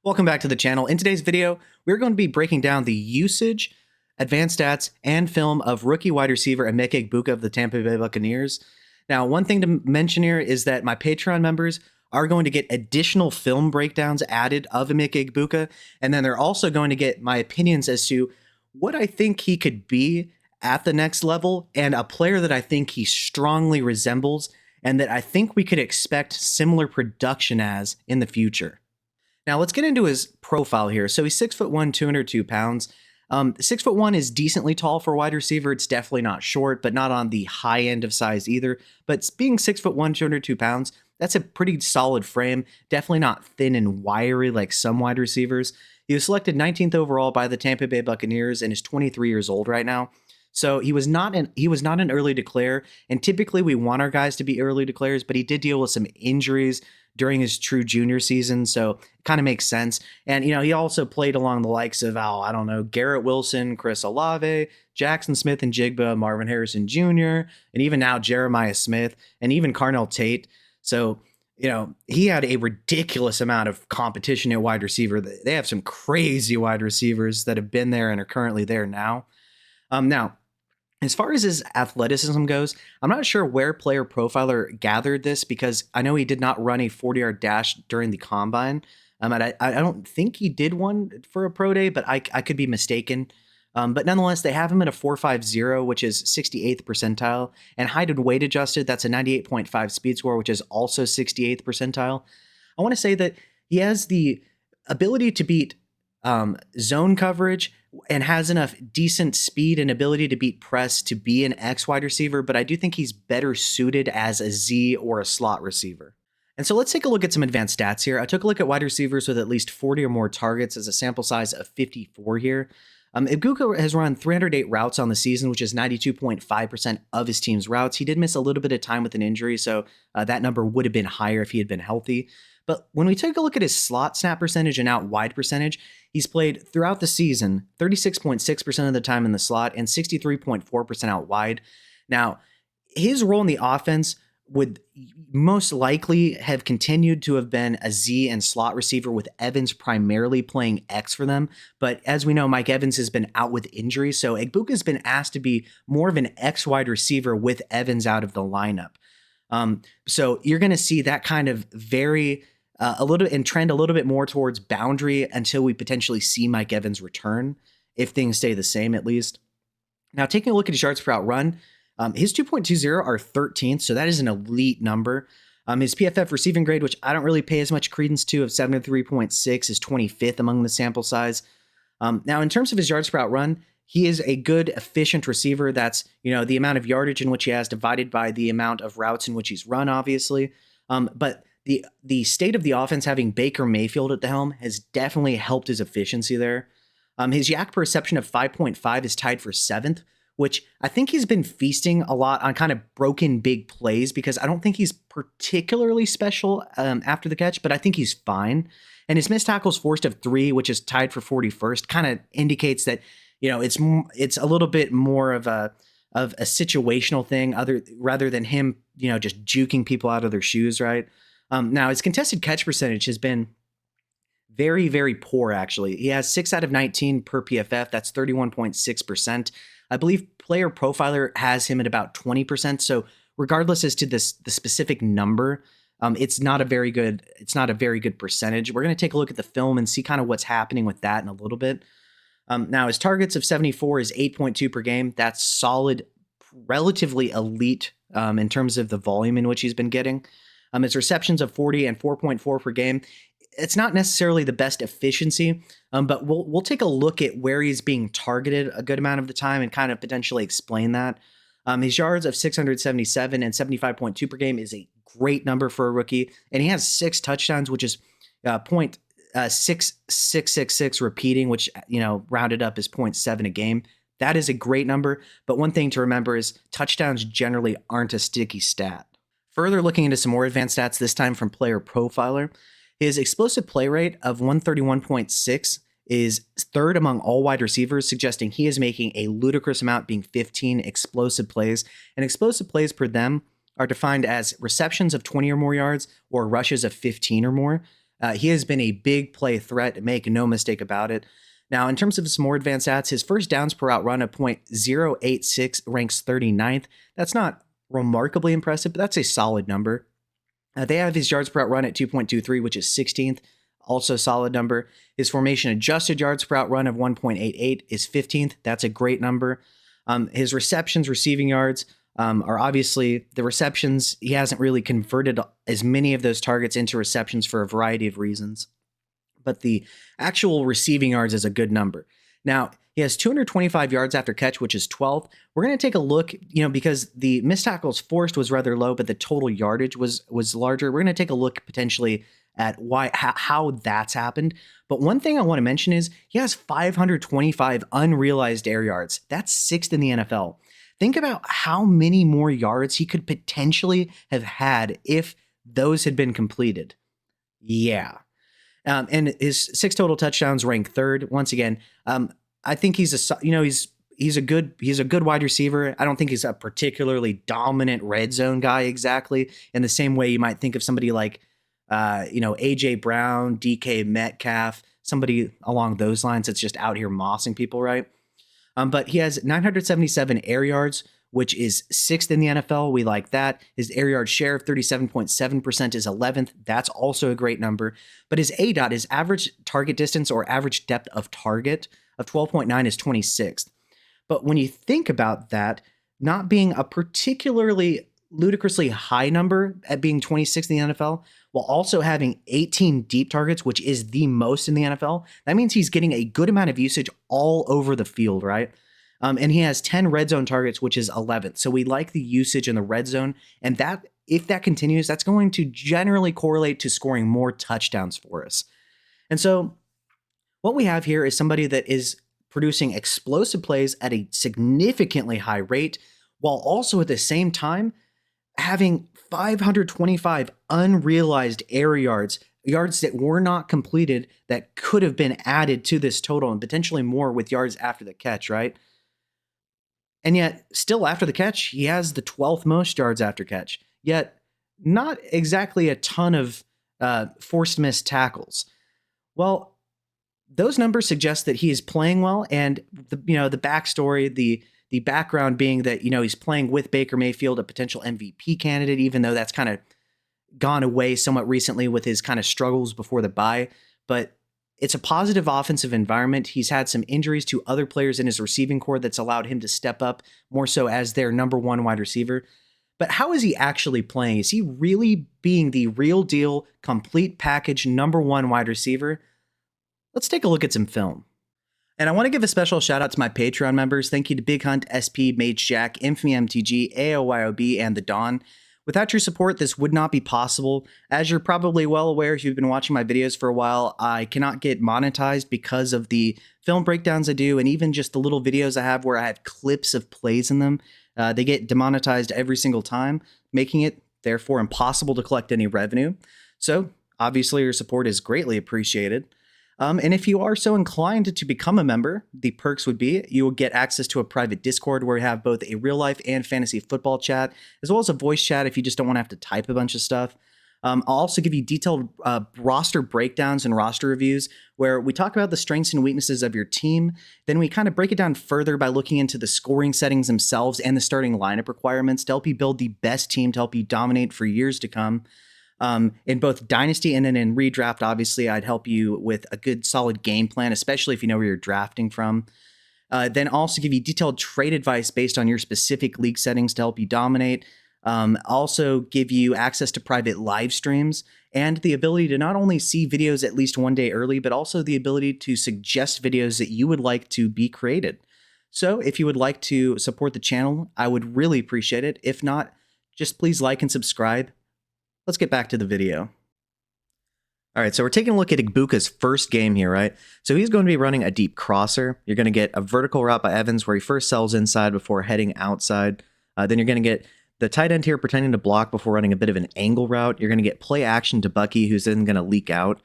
Welcome back to the channel. In today's video, we're going to be breaking down the usage, advanced stats, and film of rookie wide receiver Emeka Egbuka of the Tampa Bay Buccaneers. Now, one thing to mention here is that my Patreon members are going to get additional film breakdowns added of Emeka Egbuka, and then they're also going to get my opinions as to what I think he could be at the next level and a player that I think he strongly resembles and that I think we could expect similar production as in the future. Now let's get into his profile here. So he's 6'1", 202 pounds. 6'1" is decently tall for a wide receiver. It's definitely not short, but not on the high end of size either. But being 6'1", 202 pounds, that's a pretty solid frame. Definitely not thin and wiry like some wide receivers. He was selected 19th overall by the Tampa Bay Buccaneers and is 23 years old right now. So he was not an early declare, and typically we want our guys to be early declares, but he did deal with some injuries during his true junior season, so it kind of makes sense. And, you know, he also played along the likes of, Garrett Wilson, Chris Olave, Jackson Smith and Jigba, Marvin Harrison Jr., and even now Jeremiah Smith, and even Carnell Tate. So, you know, he had a ridiculous amount of competition at wide receiver. They have some crazy wide receivers that have been there and are currently there now. Now, as far as his athleticism goes, I'm not sure where Player Profiler gathered this because I know he did not run a 40-yard dash during the combine. And I don't think he did one for a pro day, but I could be mistaken. But nonetheless, they have him at a 4.50, which is 68th percentile. And height and weight adjusted, that's a 98.5 speed score, which is also 68th percentile. I want to say that he has the ability to beat zone coverage and has enough decent speed and ability to beat press to be an X wide receiver, but I do think he's better suited as a Z or a slot receiver. And so let's take a look at some advanced stats here. I took a look at wide receivers with at least 40 or more targets as a sample size of 54 here. Egbuka has run 308 routes on the season, which is 92.5% of his team's routes. He did miss a little bit of time with an injury, so that number would have been higher if he had been healthy. But when we take a look at his slot snap percentage and out wide percentage, he's played throughout the season 36.6% of the time in the slot and 63.4% out wide. Now, his role in the offense would most likely have continued to have been a Z and slot receiver with Evans primarily playing X for them. But as we know, Mike Evans has been out with injury, so Egbuka has been asked to be more of an X wide receiver with Evans out of the lineup. So you're going to see that kind of trend a little bit more towards boundary until we potentially see Mike Evans return, if things stay the same at least. Now, taking a look at his yards per out run, his 2.20 are 13th, so that is an elite number. His PFF receiving grade, which I don't really pay as much credence to, of 73.6 is 25th among the sample size. Now, in terms of his yards per out run, he is a good, efficient receiver. That's, you know, the amount of yardage in which he has divided by the amount of routes in which he's run, obviously. But the state of the offense having Baker Mayfield at the helm has definitely helped his efficiency there. His yak per reception of 5.5 is tied for 7th, which I think he's been feasting a lot on kind of broken big plays because I don't think he's particularly special after the catch, but I think he's fine. And his missed tackles forced of 3, which is tied for 41st, kind of indicates that, you know, it's a little bit more of a situational thing rather than him, you know, just juking people out of their shoes, right? Now, his contested catch percentage has been very, very poor, actually. He has 6 out of 19 per PFF. That's 31.6%. I believe Player Profiler has him at about 20%. So regardless as to the specific number, it's not a very good percentage. We're going to take a look at the film and see kind of what's happening with that in a little bit. Now, his targets of 74 is 8.2 per game. That's solid, relatively elite in terms of the volume in which he's been getting. His receptions of 40 and 4.4 per game. It's not necessarily the best efficiency, but we'll take a look at where he's being targeted a good amount of the time and kind of potentially explain that. His yards of 677 and 75.2 per game is a great number for a rookie, and he has 6 touchdowns, which is 0.6666 repeating, which, you know, rounded up is 0.7 a game. That is a great number, but one thing to remember is touchdowns generally aren't a sticky stat. Further looking into some more advanced stats, this time from Player Profiler, his explosive play rate of 131.6 is 3rd among all wide receivers, suggesting he is making a ludicrous amount, being 15 explosive plays. And explosive plays per them are defined as receptions of 20 or more yards or rushes of 15 or more. He has been a big play threat, make no mistake about it. Now, in terms of his more advanced stats, his first downs per out run of .086 ranks 39th. That's not remarkably impressive, but that's a solid number. They have his yards per out run at 2.23, which is 16th, also a solid number. His formation adjusted yards per out run of 1.88 is 15th. That's a great number. His receptions, receiving yards are obviously the receptions. He hasn't really converted as many of those targets into receptions for a variety of reasons. But the actual receiving yards is a good number. Now, he has 225 yards after catch, which is 12th. We're going to take a look, because the missed tackles forced was rather low, but the total yardage was larger. We're going to take a look potentially at how that's happened. But one thing I want to mention is he has 525 unrealized air yards. That's 6th in the NFL. Think about how many more yards he could potentially have had if those had been completed. Yeah. And his 6 total touchdowns rank 3rd. Once again, I think he's a good wide receiver. I don't think he's a particularly dominant red zone guy exactly in the same way you might think of somebody like AJ Brown, DK Metcalf, somebody along those lines that's just out here mossing people, right? But he has 977 air yards, which is 6th in the NFL. We like that. His air yard share of 37.7% is 11th. That's also a great number. But his ADOT, his average target distance or average depth of target of 12.9 is 26th. But when you think about that, not being a particularly ludicrously high number at being 26th in the NFL, while also having 18 deep targets, which is the most in the NFL, that means he's getting a good amount of usage all over the field, right? And he has 10 red zone targets, which is 11th. So we like the usage in the red zone. And that, if that continues, that's going to generally correlate to scoring more touchdowns for us. And so what we have here is somebody that is producing explosive plays at a significantly high rate, while also at the same time having 525 unrealized air yards that were not completed that could have been added to this total and potentially more with yards after the catch, right? And yet, still after the catch, he has the 12th most yards after catch, yet not exactly a ton of forced missed tackles. Well, those numbers suggest that he is playing well, and the backstory, the background being that he's playing with Baker Mayfield, a potential MVP candidate, even though that's kind of gone away somewhat recently with his kind of struggles before the bye. But it's a positive offensive environment. He's had some injuries to other players in his receiving core that's allowed him to step up more so as their number one wide receiver. But how is he actually playing? Is he really being the real deal, complete package number one wide receiver? Let's take a look at some film. And I want to give a special shout out to my Patreon members. Thank you to Big Hunt, SP, Mage Jack, Infamy MTG, AOYOB, and The Dawn. Without your support, this would not be possible. As you're probably well aware, if you've been watching my videos for a while, I cannot get monetized because of the film breakdowns I do, and even just the little videos I have where I have clips of plays in them. They get demonetized every single time, making it, therefore, impossible to collect any revenue. So, obviously, your support is greatly appreciated. And if you are so inclined to become a member, the perks would be you will get access to a private Discord where we have both a real life and fantasy football chat, as well as a voice chat if you just don't want to have to type a bunch of stuff. I'll also give you detailed roster breakdowns and roster reviews where we talk about the strengths and weaknesses of your team. Then we kind of break it down further by looking into the scoring settings themselves and the starting lineup requirements to help you build the best team to help you dominate for years to come. In both Dynasty and then in Redraft, obviously, I'd help you with a good, solid game plan, especially if you know where you're drafting from. Then also give you detailed trade advice based on your specific league settings to help you dominate. Also give you access to private live streams and the ability to not only see videos at least one day early, but also the ability to suggest videos that you would like to be created. So if you would like to support the channel, I would really appreciate it. If not, just please like and subscribe. Let's get back to the video. All right, so we're taking a look at Egbuka's first game here, right? So he's going to be running a deep crosser. You're going to get a vertical route by Evans where he first sells inside before heading outside. Then you're going to get the tight end here pretending to block before running a bit of an angle route. You're going to get play action to Bucky, who's then going to leak out.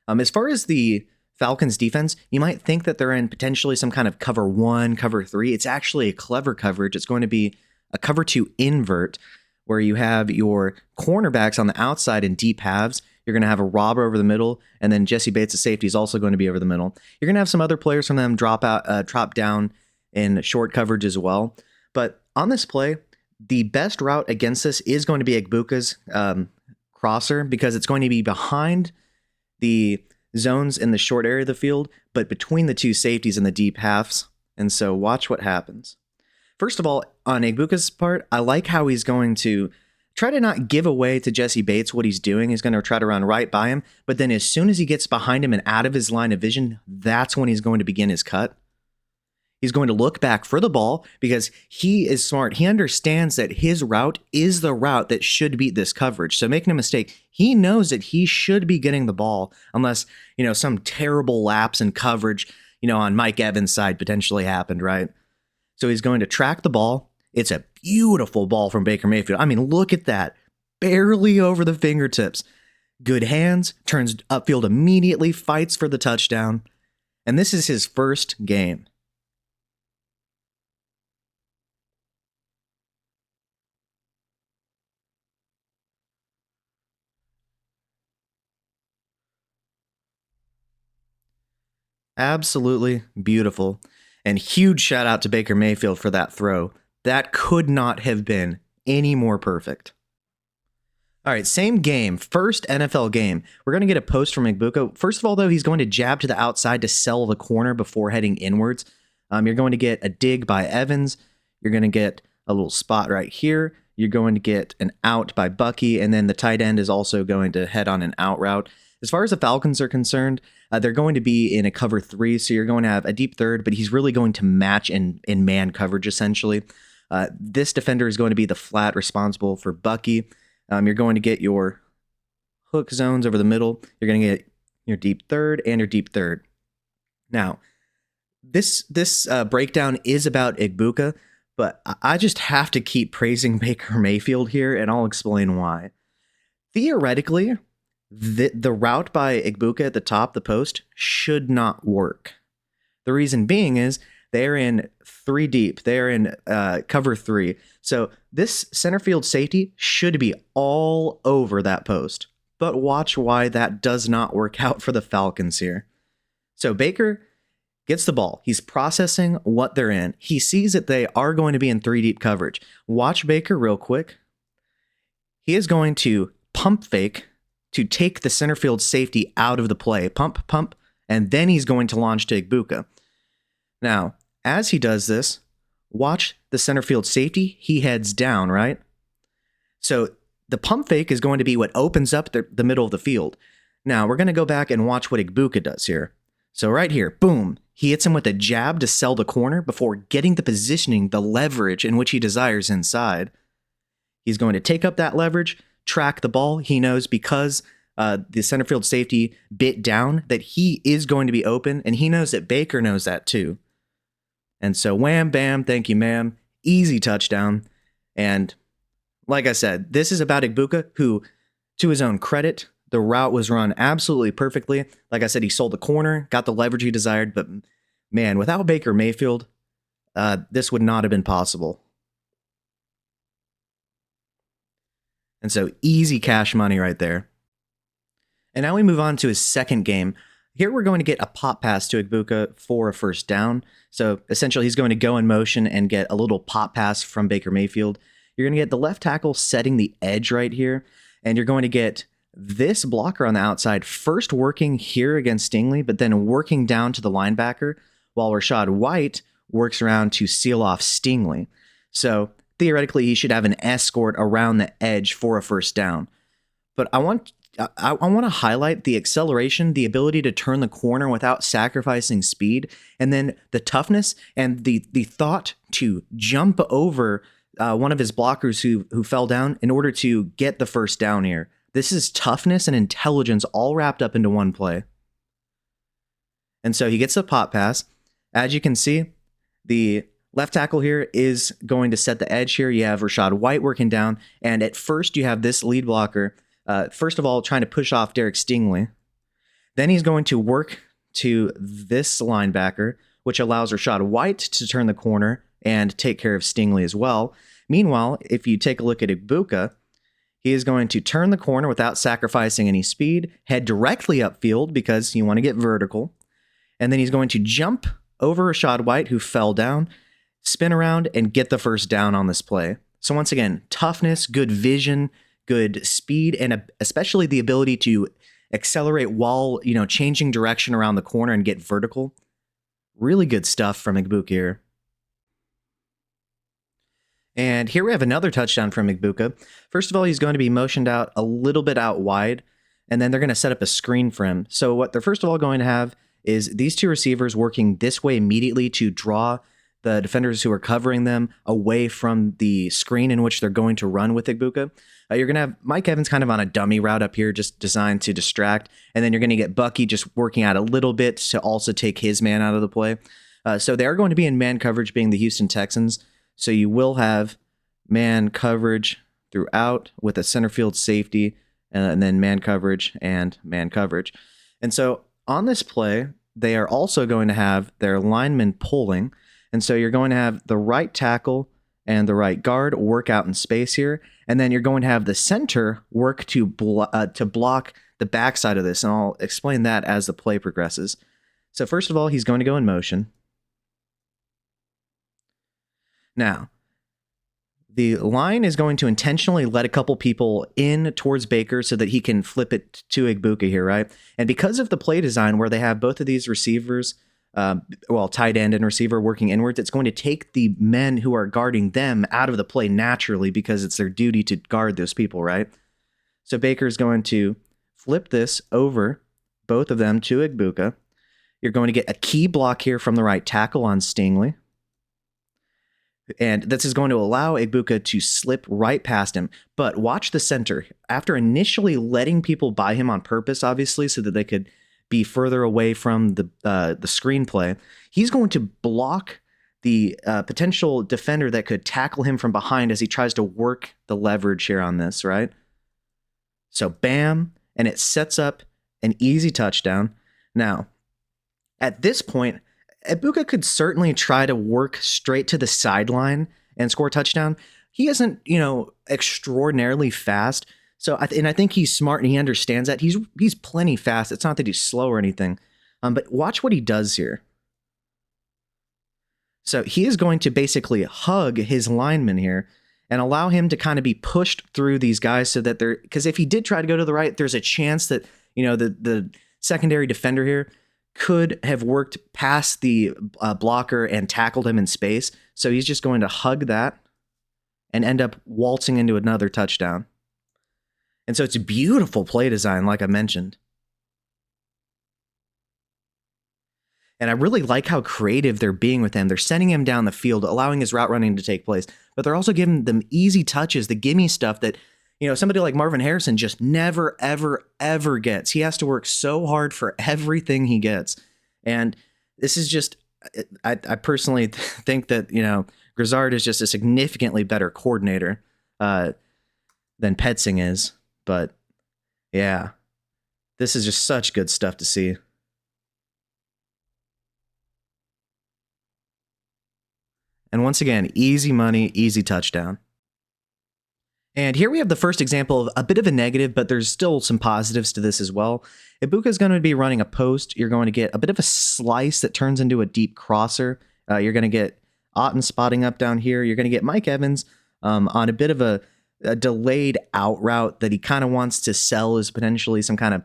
As far as the Falcons defense, you might think that they're in potentially some kind of cover 1, cover 3. It's actually a clever coverage. It's going to be a cover 2 invert, where you have your cornerbacks on the outside in deep halves. You're going to have a robber over the middle, and then Jesse Bates' safety is also going to be over the middle. You're going to have some other players from them drop down in short coverage as well. But on this play, the best route against this is going to be Egbuka's crosser, because it's going to be behind the zones in the short area of the field, but between the two safeties in the deep halves. And so watch what happens. First of all, on Egbuka's part, I like how he's going to try to not give away to Jesse Bates what he's doing. He's going to try to run right by him, but then as soon as he gets behind him and out of his line of vision, that's when he's going to begin his cut. He's going to look back for the ball because he is smart. He understands that his route is the route that should beat this coverage. So make no mistake, he knows that he should be getting the ball unless, some terrible lapse in coverage, on Mike Evans' side potentially happened, right? So he's going to track the ball. It's a beautiful ball from Baker Mayfield. I mean, look at that. Barely over the fingertips. Good hands, turns upfield immediately, fights for the touchdown. And this is his first game. Absolutely beautiful. And huge shout out to Baker Mayfield for that throw. That could not have been any more perfect. All right, same game, first NFL game. We're going to get a post from Egbuka. First of all, though, he's going to jab to the outside to sell the corner before heading inwards. You're going to get a dig by Evans. You're going to get a little spot right here. You're going to get an out by Bucky, and then the tight end is also going to head on an out route. As far as the Falcons are concerned, they're going to be in a cover 3, so you're going to have a deep third, but he's really going to match in man coverage, essentially. This defender is going to be the flat responsible for Bucky. You're going to get your hook zones over the middle. You're going to get your deep third and your deep third. Now, this breakdown is about Egbuka, but I just have to keep praising Baker Mayfield here, and I'll explain why. Theoretically, the route by Egbuka at the top, the post, should not work. The reason being is they're in 3 deep. They're in cover 3. So this center field safety should be all over that post. But watch why that does not work out for the Falcons here. So Baker gets the ball. He's processing what they're in. He sees that they are going to be in 3 deep coverage. Watch Baker real quick. He is going to pump fake to take the center field safety out of the play. Pump, pump, and then he's going to launch to Egbuka. Now, as he does this, watch the center field safety. He heads down, right? So the pump fake is going to be what opens up the middle of the field. Now, we're going to go back and watch what Egbuka does here. So right here, boom, he hits him with a jab to sell the corner before getting the positioning, the leverage in which he desires inside. He's going to take up that leverage, track the ball. He knows because the center field safety bit down that he is going to be open, and he knows that Baker knows that too. And so wham, bam, thank you, ma'am. Easy touchdown. And like I said, this is about Egbuka, who, to his own credit, the route was run absolutely perfectly. Like I said, he sold the corner, got the leverage he desired, but man, without Baker Mayfield, this would not have been possible. And so easy cash money right there. And now we move on to his second game. Here we're going to get a pop pass to Egbuka for a first down. So essentially he's going to go in motion and get a little pop pass from Baker Mayfield. You're going to get the left tackle setting the edge right here. And you're going to get this blocker on the outside first working here against Stingley, but then working down to the linebacker, while Rachaad White works around to seal off Stingley. So theoretically, he should have an escort around the edge for a first down. But I want to highlight the acceleration, the ability to turn the corner without sacrificing speed, and then the toughness and the thought to jump over one of his blockers who fell down in order to get the first down here. This is toughness and intelligence all wrapped up into one play. And so he gets the pop pass. As you can see, the left tackle here is going to set the edge here. You have Rachaad White working down, and at first you have this lead blocker, first of all, trying to push off Derek Stingley. Then he's going to work to this linebacker, which allows Rachaad White to turn the corner and take care of Stingley as well. Meanwhile, if you take a look at Egbuka, He is going to turn the corner without sacrificing any speed, head directly upfield because you want to get vertical. And then he's going to jump over Rashad White, who fell down, spin around, and get the first down on this play. So once again, toughness, good vision, good speed, and especially the ability to accelerate while, changing direction around the corner and get vertical. Really good stuff from Egbuka here. And here we have another touchdown from Egbuka. First of all, he's going to be motioned out a little bit out wide, and then they're going to set up a screen for him. So what they're first of all going to have is these two receivers working this way immediately to draw the defenders who are covering them away from the screen in which they're going to run with Egbuka. You're going to have Mike Evans kind of on a dummy route up here, just designed to distract. And then you're going to get Bucky just working out a little bit to also take his man out of the play. So they are going to be in man coverage, being the Houston Texans. So you will have man coverage throughout with a center field safety, and then man coverage and man coverage. And so on this play, they are also going to have their linemen pulling. And so you're going to have the right tackle and the right guard work out in space here. And then you're going to have the center work to block the backside of this. And I'll explain that as the play progresses. So first of all, he's going to go in motion. Now, the line is going to intentionally let a couple people in towards Baker so that he can flip it to Egbuka here, right? And because of the play design where they have both of these receivers, tight end and receiver working inwards, it's going to take the men who are guarding them out of the play naturally because it's their duty to guard those people, right? So Baker's going to flip this over, both of them, to Egbuka. You're going to get a key block here from the right tackle on Stingley. And this is going to allow Egbuka to slip right past him. But watch the center. After initially letting people by him on purpose, obviously, so that they could be further away from the screenplay, he's going to block the potential defender that could tackle him from behind as he tries to work the leverage here on this, right? So bam, and it sets up an easy touchdown. Now, at this point, Egbuka could certainly try to work straight to the sideline and score a touchdown. He isn't, extraordinarily fast. So, I think he's smart and he understands that. He's plenty fast. It's not that he's slow or anything. But watch what he does here. So he is going to basically hug his lineman here and allow him to kind of be pushed through these guys so that because if he did try to go to the right, there's a chance that, the secondary defender here could have worked past the blocker and tackled him in space. So he's just going to hug that and end up waltzing into another touchdown. And so it's a beautiful play design, like I mentioned. And I really like how creative they're being with him. They're sending him down the field, allowing his route running to take place, but they're also giving them easy touches, the gimme stuff that, somebody like Marvin Harrison just never, ever, ever gets. He has to work so hard for everything he gets. And this is just, I personally think that, Grizzard is just a significantly better coordinator than Petzing is. But yeah, this is just such good stuff to see. And once again, easy money, easy touchdown. And here we have the first example of a bit of a negative, but there's still some positives to this as well. Egbuka is going to be running a post. You're going to get a bit of a slice that turns into a deep crosser. You're going to get Otten spotting up down here. You're going to get Mike Evans on a bit of a delayed out route that he kind of wants to sell as potentially some kind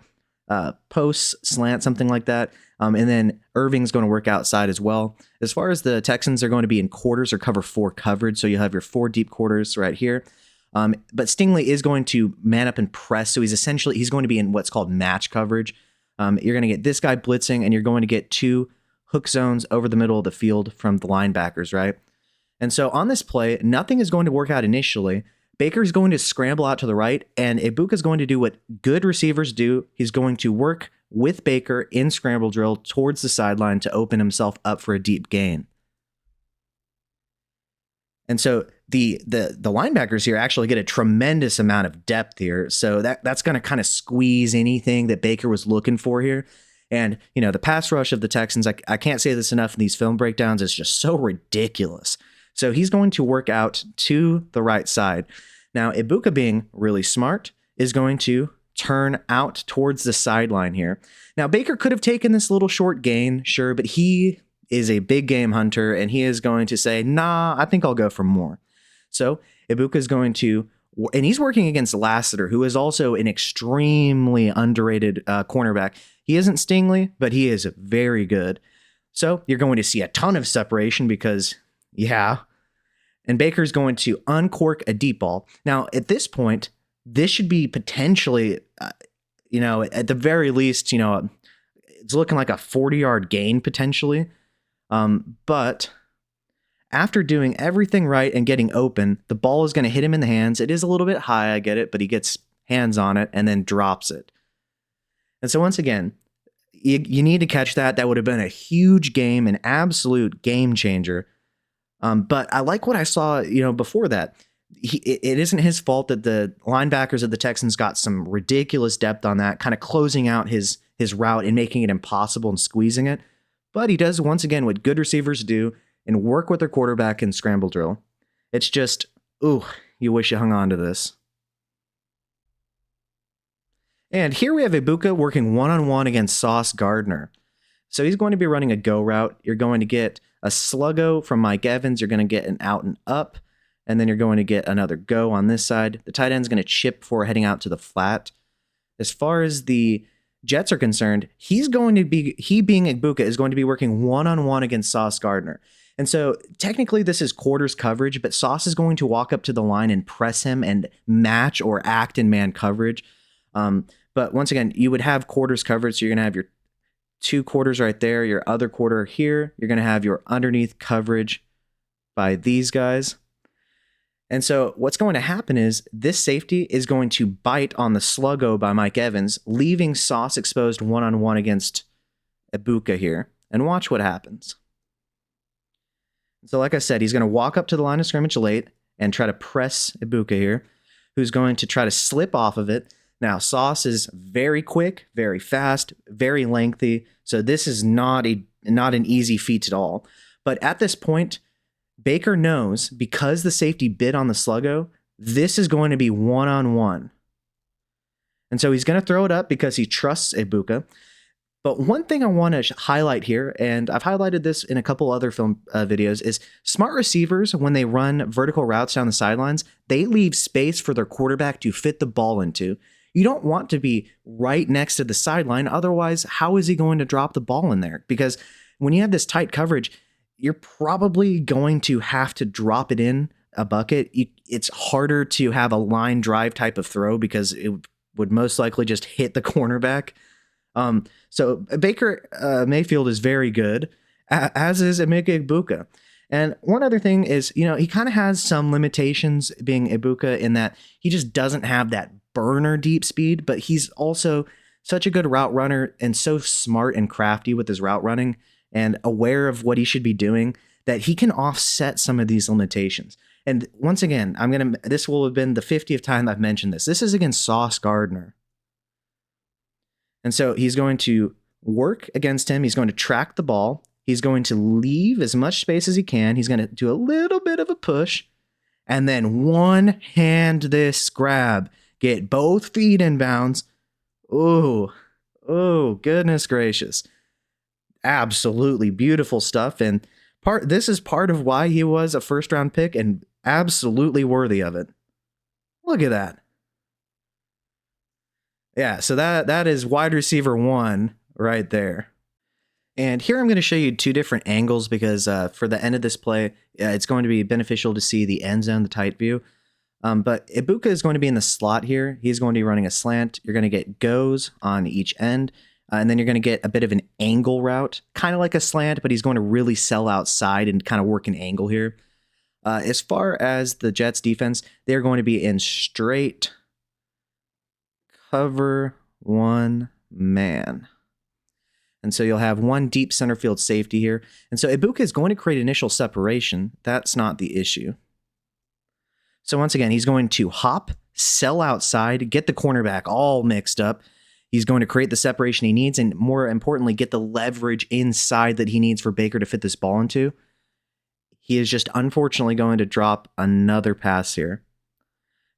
of post slant, something like that. And then Irving's going to work outside as well. As far as the Texans are going to be in quarters or cover 4 coverage, so you'll have your 4 deep quarters right here. But Stingley is going to man up and press, so he's going to be in what's called match coverage. You're going to get this guy blitzing, and you're going to get 2 hook zones over the middle of the field from the linebackers, right? And so on this play, nothing is going to work out initially. Baker's going to scramble out to the right, and Egbuka is going to do what good receivers do. He's going to work with Baker in scramble drill towards the sideline to open himself up for a deep gain. And so the linebackers here actually get a tremendous amount of depth here. So that's going to kind of squeeze anything that Baker was looking for here. And, the pass rush of the Texans, I can't say this enough in these film breakdowns, is just so ridiculous. So he's going to work out to the right side. Now, Egbuka, being really smart, is going to turn out towards the sideline here. Now, Baker could have taken this little short gain, sure, but he is a big game hunter, and he is going to say, nah, I think I'll go for more. So Egbuka is going to, and he's working against Lassiter, who is also an extremely underrated cornerback. He isn't Stingley, but he is very good. So you're going to see a ton of separation because, yeah. And Baker's going to uncork a deep ball. Now, at this point, this should be potentially, at the very least, it's looking like a 40-yard gain potentially. But after doing everything right and getting open, the ball is going to hit him in the hands. It is a little bit high, I get it, but he gets hands on it and then drops it. And so once again, you need to catch that. That would have been a huge game, an absolute game changer. But I like what I saw, before that. It isn't his fault that the linebackers of the Texans got some ridiculous depth on that, kind of closing out his route and making it impossible and squeezing it. But he does, once again, what good receivers do and work with their quarterback in scramble drill. It's just, ooh, you wish you hung on to this. And here we have Egbuka working one-on-one against Sauce Gardner. So he's going to be running a go route. You're going to get a sluggo from Mike Evans. You're going to get an out and up. And then you're going to get another go on this side. The tight end's going to chip before heading out to the flat. As far as the Jets are concerned, he being Egbuka, is going to be working one-on-one against Sauce Gardner. And so technically this is quarters coverage, but Sauce is going to walk up to the line and press him and match or act in man coverage. But once again, you would have quarters coverage. So you're going to have your 2 quarters right there, your other quarter here. You're going to have your underneath coverage by these guys. And so what's going to happen is this safety is going to bite on the sluggo by Mike Evans, leaving Sauce exposed one-on-one against Egbuka here. And watch what happens. So like I said, he's going to walk up to the line of scrimmage late and try to press Egbuka here, who's going to try to slip off of it. Now, Sauce is very quick, very fast, very lengthy. So this is not an easy feat at all. But at this point, Baker knows, because the safety bit on the sluggo, this is going to be one-on-one. And so he's going to throw it up because he trusts Egbuka. But one thing I want to highlight here, and I've highlighted this in a couple other film videos, is smart receivers, when they run vertical routes down the sidelines, they leave space for their quarterback to fit the ball into. You don't want to be right next to the sideline. Otherwise, how is he going to drop the ball in there? Because when you have this tight coverage, you're probably going to have to drop it in a bucket. It's harder to have a line drive type of throw because it would most likely just hit the cornerback. So Baker Mayfield is very good, as is Emeka Egbuka. And one other thing is, he kind of has some limitations being Egbuka in that he just doesn't have that burner deep speed, but he's also such a good route runner and so smart and crafty with his route running and aware of what he should be doing that he can offset some of these limitations. And once again, this will have been the 50th time I've mentioned this. This is against Sauce Gardner. And so he's going to work against him. He's going to track the ball. He's going to leave as much space as he can. He's going to do a little bit of a push and then one-hand this grab. Get both feet in bounds. Oh, goodness gracious. Absolutely beautiful stuff. And this is part of why he was a first-round pick and absolutely worthy of it. Look at that. Yeah, so that is wide receiver 1 right there. And here I'm going to show you 2 different angles because for the end of this play, it's going to be beneficial to see the end zone, the tight view. But Egbuka is going to be in the slot here. He's going to be running a slant. You're going to get goes on each end. And then you're going to get a bit of an angle route, kind of like a slant, but he's going to really sell outside and kind of work an angle here. As far as the Jets defense, they're going to be in straight cover 1 man. And so you'll have 1 deep center field safety here. And so Egbuka is going to create initial separation. That's not the issue. So once again, he's going to hop, sell outside, get the cornerback all mixed up. He's going to create the separation he needs and, more importantly, get the leverage inside that he needs for Baker to fit this ball into. He is just unfortunately going to drop another pass here.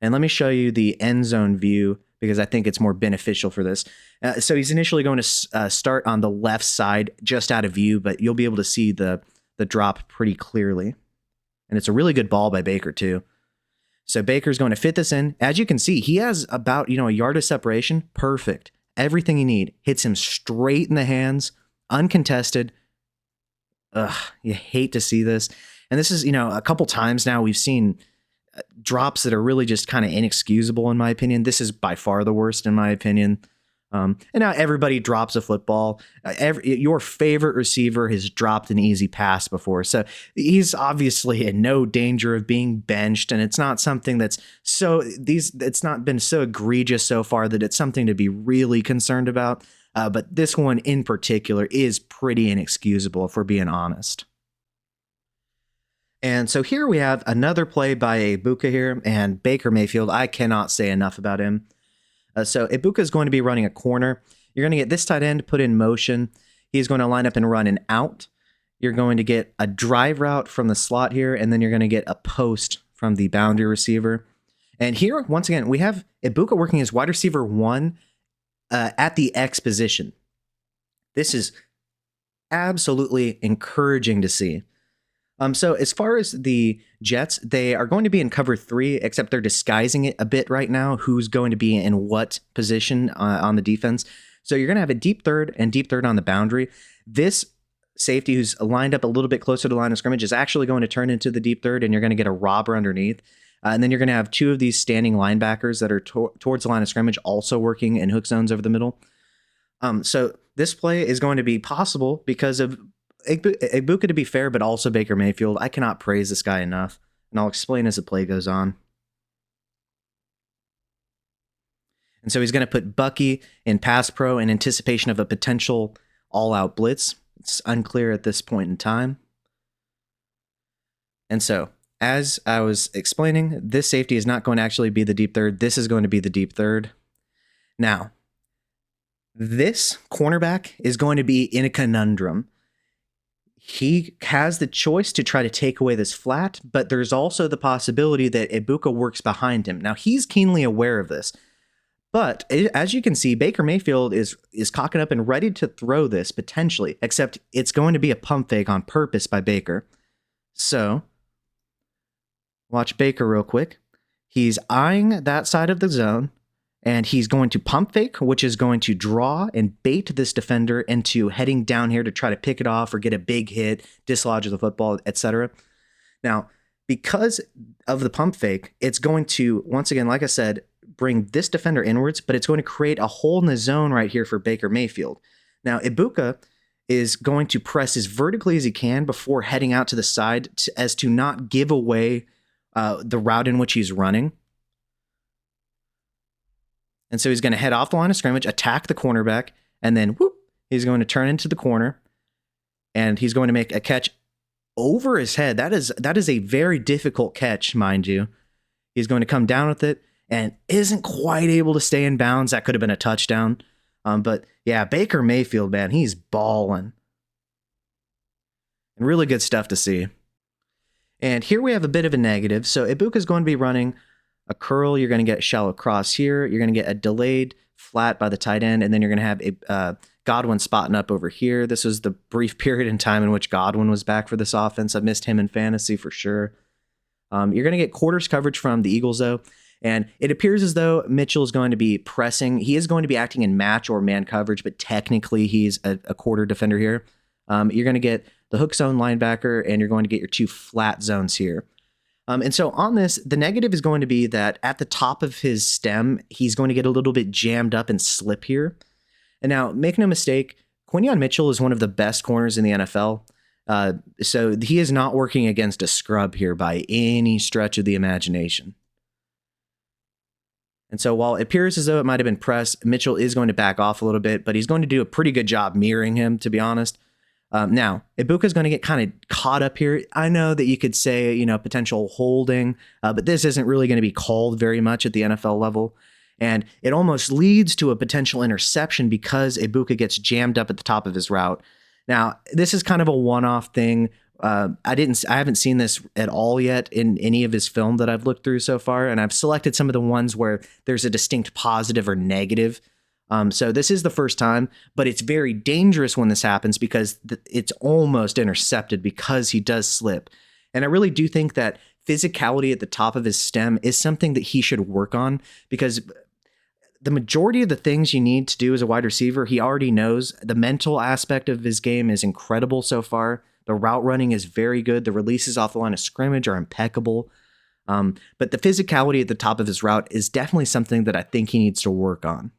And let me show you the end zone view because I think it's more beneficial for this. So he's initially going to start on the left side, just out of view, but you'll be able to see the drop pretty clearly. And it's a really good ball by Baker too. So Baker's going to fit this in. As you can see, he has about, a yard of separation. Perfect. Everything you need. Hits him straight in the hands, uncontested. Ugh, you hate to see this. And this is, a couple times now we've seen drops that are really just kind of inexcusable in my opinion. This is by far the worst in my opinion. And now everybody drops a football. Your favorite receiver has dropped an easy pass before. So he's obviously in no danger of being benched. And it's not something it's not been so egregious so far that it's something to be really concerned about. But this one in particular is pretty inexcusable if we're being honest. And so here we have another play by Egbuka here, and Baker Mayfield. I cannot say enough about him. So Egbuka is going to be running a corner. You're going to get this tight end put in motion. He's going to line up and run an out. You're going to get a drive route from the slot here, and then you're going to get a post from the boundary receiver. And here, once again, we have Egbuka working as wide receiver 1 at the X position. This is absolutely encouraging to see. So as far as the Jets, they are going to be in cover 3, except they're disguising it a bit right now, who's going to be in what position on the defense. So you're going to have a deep third and deep third on the boundary. This safety who's lined up a little bit closer to the line of scrimmage is actually going to turn into the deep third, and you're going to get a robber underneath. And then you're going to have 2 of these standing linebackers that are towards the line of scrimmage also working in hook zones over the middle. So this play is going to be possible because of Egbuka, to be fair, but also Baker Mayfield. I cannot praise this guy enough, and I'll explain as the play goes on. And so he's going to put Bucky in pass pro in anticipation of a potential all-out blitz. It's unclear at this point in time. And so, as I was explaining, this safety is not going to actually be the deep third. This is going to be the deep third. Now, this cornerback is going to be in a conundrum. He has the choice to try to take away this flat, but there's also the possibility that Egbuka works behind him. Now, he's keenly aware of this, but as you can see, Baker Mayfield is cocking up and ready to throw this potentially, except it's going to be a pump fake on purpose by Baker. So, watch Baker real quick. He's eyeing that side of the zone, and he's going to pump fake, which is going to draw and bait this defender into heading down here to try to pick it off or get a big hit, dislodge the football, etc. Now, because of the pump fake, it's going to, once again, like I said, bring this defender inwards, but it's going to create a hole in the zone right here for Baker Mayfield. Now, Egbuka is going to press as vertically as he can before heading out to the side as to not give away the route in which he's running. And so he's going to head off the line of scrimmage, attack the cornerback, and then whoop, he's going to turn into the corner, and he's going to make a catch over his head. That is a very difficult catch, mind you. He's going to come down with it and isn't quite able to stay in bounds. That could have been a touchdown. But yeah, Baker Mayfield, man, he's balling. And really good stuff to see. And here we have a bit of a negative. So Egbuka is going to be running a curl. You're going to get a shallow cross here. You're going to get a delayed flat by the tight end, and then you're going to have a Godwin spotting up over here. This was the brief period in time in which Godwin was back for this offense. I missed him in fantasy for sure. You're going to get quarters coverage from the Eagles, though, and it appears as though Mitchell is going to be pressing. He is going to be acting in match or man coverage, but technically he's a quarter defender here. You're going to get the hook zone linebacker, and you're going to get your 2 flat zones here. And so on this, the negative is going to be that at the top of his stem, he's going to get a little bit jammed up and slip here. And now, make no mistake, Quinyon Mitchell is one of the best corners in the NFL. So he is not working against a scrub here by any stretch of the imagination. And so while it appears as though it might have been pressed, Mitchell is going to back off a little bit, but he's going to do a pretty good job mirroring him, to be honest. Now, Egbuka is going to get kind of caught up here. I know that you could say, potential holding, but this isn't really going to be called very much at the NFL level. And it almost leads to a potential interception because Egbuka gets jammed up at the top of his route. Now, this is kind of a one-off thing. I haven't seen this at all yet in any of his film that I've looked through so far, and I've selected some of the ones where there's a distinct positive or negative. So this is the first time, but it's very dangerous when this happens because it's almost intercepted because he does slip. And I really do think that physicality at the top of his stem is something that he should work on, because the majority of the things you need to do as a wide receiver, he already knows. The mental aspect of his game is incredible so far. The route running is very good. The releases off the line of scrimmage are impeccable. But the physicality at the top of his route is definitely something that I think he needs to work on.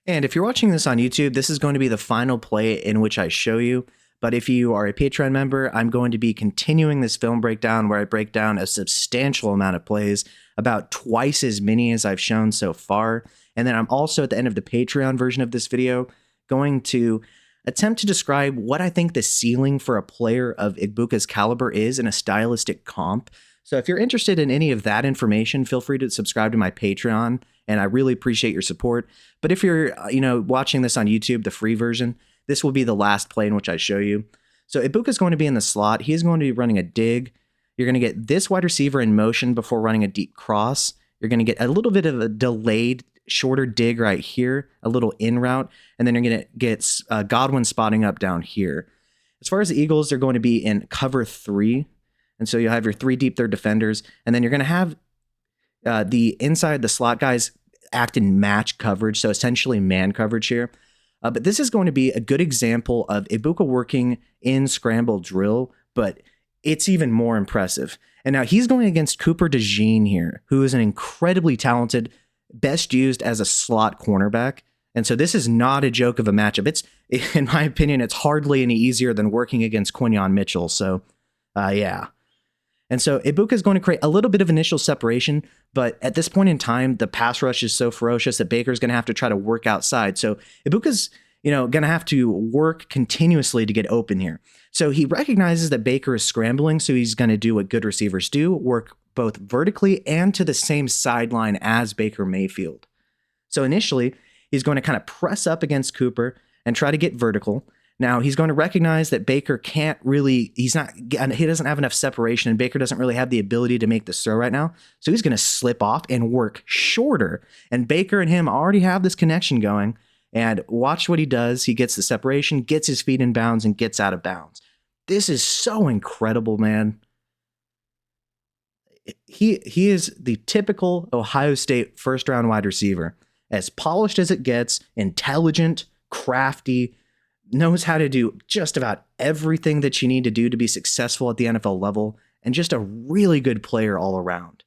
And if you're watching this on YouTube, this is going to be the final play in which I show you. But if you are a Patreon member, I'm going to be continuing this film breakdown where I break down a substantial amount of plays, about twice as many as I've shown so far. And then I'm also at the end of the Patreon version of this video going to attempt to describe what I think the ceiling for a player of Egbuka's caliber is in a stylistic comp. So if you're interested in any of that information, feel free to subscribe to my Patreon, and I really appreciate your support. But if you're, watching this on YouTube, the free version, this will be the last play in which I show you. So Egbuka is going to be in the slot. He is going to be running a dig. You're going to get this wide receiver in motion before running a deep cross. You're going to get a little bit of a delayed, shorter dig right here, a little in route, and then you're going to get Godwin spotting up down here. As far as the Eagles, they're going to be in cover 3. And so you'll have your 3 deep third defenders, and then you're going to have the inside the slot guys act in match coverage, so essentially man coverage here. But this is going to be a good example of Egbuka working in scramble drill, but it's even more impressive. And now he's going against Cooper DeJean here, who is an incredibly talented, best used as a slot cornerback. And so this is not a joke of a matchup. It's, in my opinion, it's hardly any easier than working against Quinyon Mitchell. So, yeah. And so Egbuka is going to create a little bit of initial separation, but at this point in time, the pass rush is so ferocious that Baker's going to have to try to work outside. So Egbuka's, going to have to work continuously to get open here. So he recognizes that Baker is scrambling, so he's going to do what good receivers do, work both vertically and to the same sideline as Baker Mayfield. So initially, he's going to kind of press up against Cooper and try to get vertical. Now, he's going to recognize that Baker can't really, he doesn't have enough separation, and Baker doesn't really have the ability to make this throw right now. So he's going to slip off and work shorter. And Baker and him already have this connection going. And watch what he does. He gets the separation, gets his feet in bounds, and gets out of bounds. This is so incredible, man. He is the typical Ohio State first-round wide receiver. As polished as it gets, intelligent, crafty, knows how to do just about everything that you need to do to be successful at the NFL level, and just a really good player all around.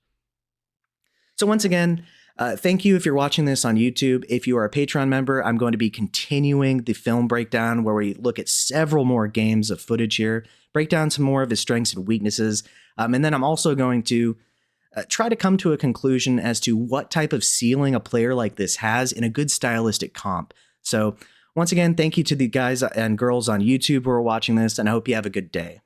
So once again, thank you if you're watching this on YouTube. If you are a Patreon member, I'm going to be continuing the film breakdown where we look at several more games of footage here, break down some more of his strengths and weaknesses, and then I'm also going to try to come to a conclusion as to what type of ceiling a player like this has in a good stylistic comp. So once again, thank you to the guys and girls on YouTube who are watching this, and I hope you have a good day.